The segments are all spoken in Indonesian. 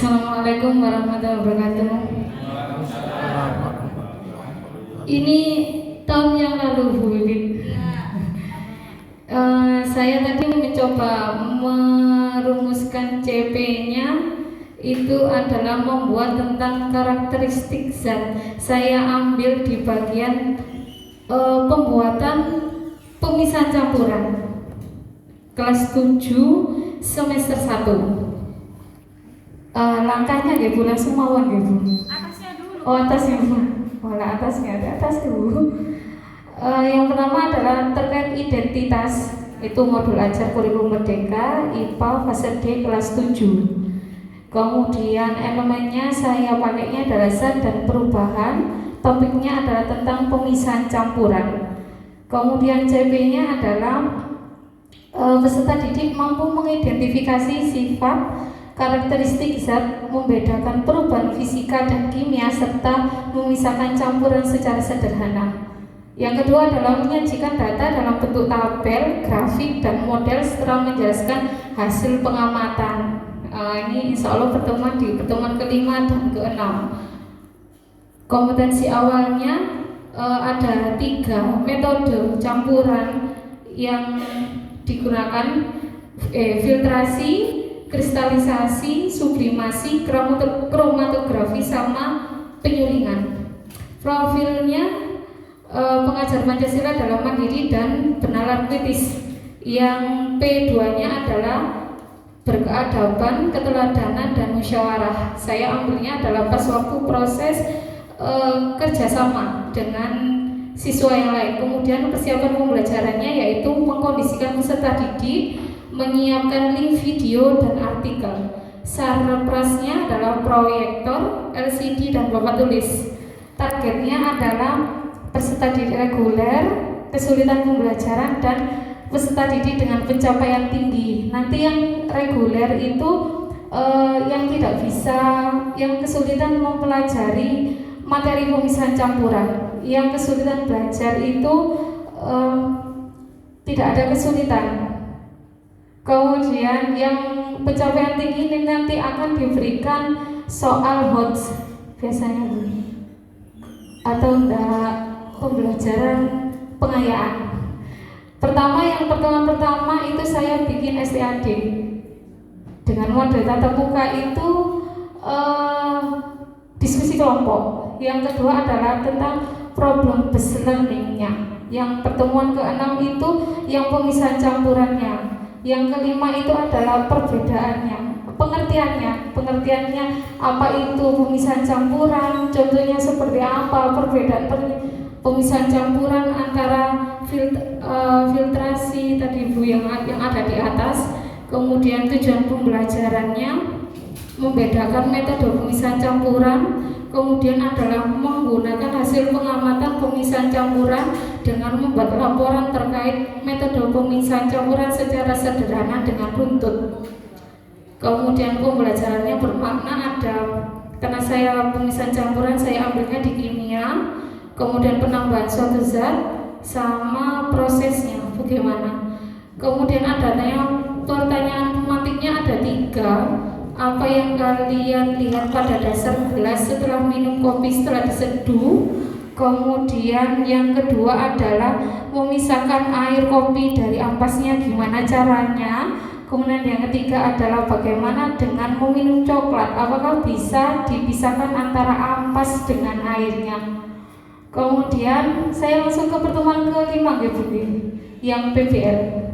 Assalamualaikum warahmatullahi wabarakatuh. Ini tahun yang lalu Bu Bibit. Saya tadi mencoba merumuskan CP-nya, itu adalah membuat tentang karakteristik zat. Saya ambil di bagian pembuatan pemisahan campuran kelas 7 semester 1. Langkahnya ya Bu, langsung mawon ya Bu. Atasnya dulu. Oh, atasnya Bu. Malah atasnya, ada atas Bu. Yang pertama adalah terkait identitas. Itu modul ajar kurikulum merdeka IPA fase D kelas 7. Kemudian elemennya saya pakainya adalah zat dan perubahan. Topiknya adalah tentang pemisahan campuran. Kemudian CP-nya adalah peserta didik mampu mengidentifikasi sifat, karakteristik zat, membedakan perubahan fisika dan kimia, serta memisahkan campuran secara sederhana. Yang kedua adalah menyajikan data dalam bentuk tabel, grafik, dan model setelah menjelaskan hasil pengamatan. Ini insya Allah pertemuan di pertemuan kelima dan keenam. Kompetensi awalnya ada 3 metode campuran yang digunakan, filtrasi, kristalisasi, sublimasi, kromatografi, sama penyulingan. Profilnya pengajar Pancasila dalam mandiri dan bernalar kritis. Yang P2-nya adalah berkeadaban, keteladanan, dan musyawarah. Saya ambilnya adalah pas waktu proses kerjasama dengan siswa yang lain. Kemudian persiapan pembelajarannya yaitu mengkondisikan peserta didik, menyiapkan link video dan artikel. Sarprasnya adalah proyektor, LCD, dan papan tulis. Targetnya adalah peserta didik reguler, kesulitan pembelajaran, dan peserta didik dengan pencapaian tinggi. Nanti yang reguler itu yang tidak bisa, yang kesulitan mempelajari materi pemisahan campuran. Yang kesulitan belajar itu tidak ada kesulitan. Kemudian yang pencapaian tinggi ini nanti akan diberikan soal HOTS biasanya Bu, atau enggak pembelajaran pengayaan. Yang pertemuan pertama itu saya bikin STAD dengan model tatap muka, itu diskusi kelompok. Yang kedua adalah tentang problem based learning-nya. Yang pertemuan ke-6 itu yang pemisahan campurannya. Yang kelima itu adalah perbedaannya, pengertiannya apa itu pemisahan campuran, contohnya seperti apa, perbedaan pemisahan campuran antara filtrasi tadi Bu yang ada di atas. Kemudian tujuan pembelajarannya, membedakan metode pemisahan campuran. Kemudian adalah menggunakan hasil pengamatan pemisahan campuran dengan membuat laporan terkait metode pemisahan campuran secara sederhana dengan runtut. Kemudian pembelajarannya bermakna ada, karena saya pemisahan campuran saya ambilnya di kimia. Kemudian penambahan suatu zat sama prosesnya bagaimana. Kemudian ada pertanyaan tematiknya ada 3. Apa yang kalian lihat pada dasar gelas setelah minum kopi setelah diseduh? Kemudian yang kedua adalah memisahkan air kopi dari ampasnya, gimana caranya? Kemudian yang ketiga adalah bagaimana dengan meminum coklat, apakah bisa dipisahkan antara ampas dengan airnya? Kemudian saya langsung ke pertemuan kelima ya Bu, yang PBL.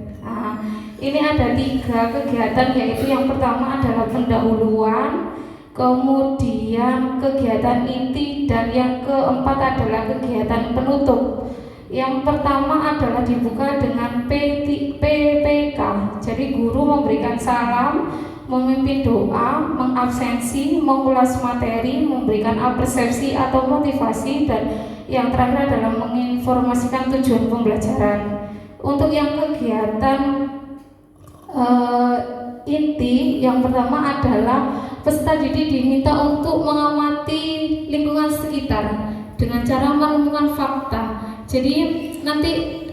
Ini ada 3 kegiatan, yaitu yang pertama adalah pendahuluan, kemudian kegiatan inti, dan yang keempat adalah kegiatan penutup. Yang pertama adalah dibuka dengan PPK. Jadi guru memberikan salam, memimpin doa, mengabsensi, mengulas materi, memberikan persepsi atau motivasi, dan yang terakhir adalah menginformasikan tujuan pembelajaran. Untuk yang kegiatan inti, yang pertama adalah peserta didik diminta untuk mengamati lingkungan sekitar dengan cara menemukan fakta. Jadi nanti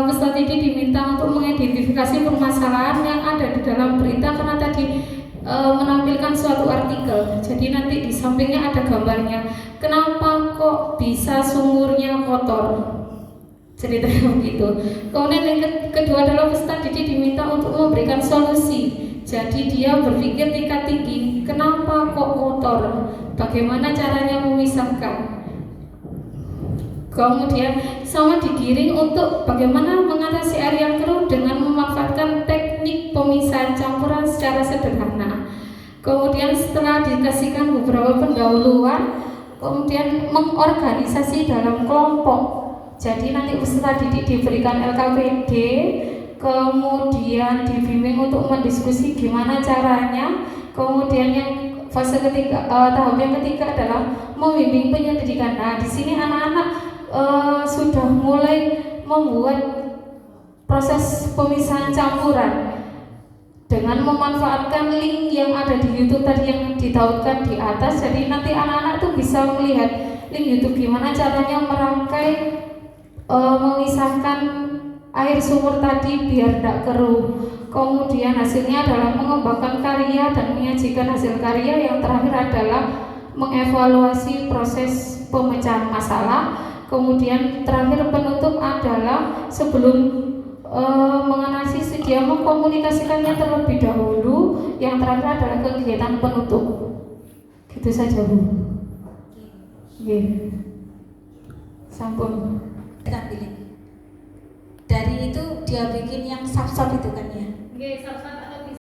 peserta didik diminta untuk mengidentifikasi permasalahan yang ada di dalam berita, karena tadi menampilkan suatu artikel. Jadi nanti di sampingnya ada gambarnya. Kenapa kok bisa sumurnya kotor? Ceritanya begitu. Kemudian yang kedua adalah peserta didik diminta untuk memberikan solusi. Jadi dia berpikir tingkat tinggi, kenapa kok kotor? Bagaimana caranya memisahkan? Kemudian sama digiring untuk bagaimana mengatasi air yang keruh dengan memanfaatkan teknik pemisahan campuran secara sederhana. Kemudian setelah dikasihkan beberapa pendahuluan, kemudian mengorganisasi dalam kelompok. Jadi nanti peserta didik diberikan LKPD, kemudian dibimbing untuk mendiskusi gimana caranya. Kemudian yang fase ketiga, tahap yang ketiga adalah membimbing penyelidikan. Nah, di sini anak-anak sudah mulai membuat proses pemisahan campuran dengan memanfaatkan link yang ada di YouTube tadi yang ditautkan di atas. Jadi nanti anak-anak tuh bisa melihat link YouTube gimana caranya merangkai memisahkan air sumur tadi biar tidak keruh. Kemudian hasilnya adalah mengembangkan karya dan menyajikan hasil karya. Yang terakhir adalah mengevaluasi proses pemecahan masalah. Kemudian terakhir penutup adalah sebelum menganalisis dia mengkomunikasikannya terlebih dahulu. Yang terakhir adalah kegiatan penutup. Gitu saja Bu. Oke. Sampun. Dari itu dia bikin yang sap-sap itu kan ya? Oke, sap-sap.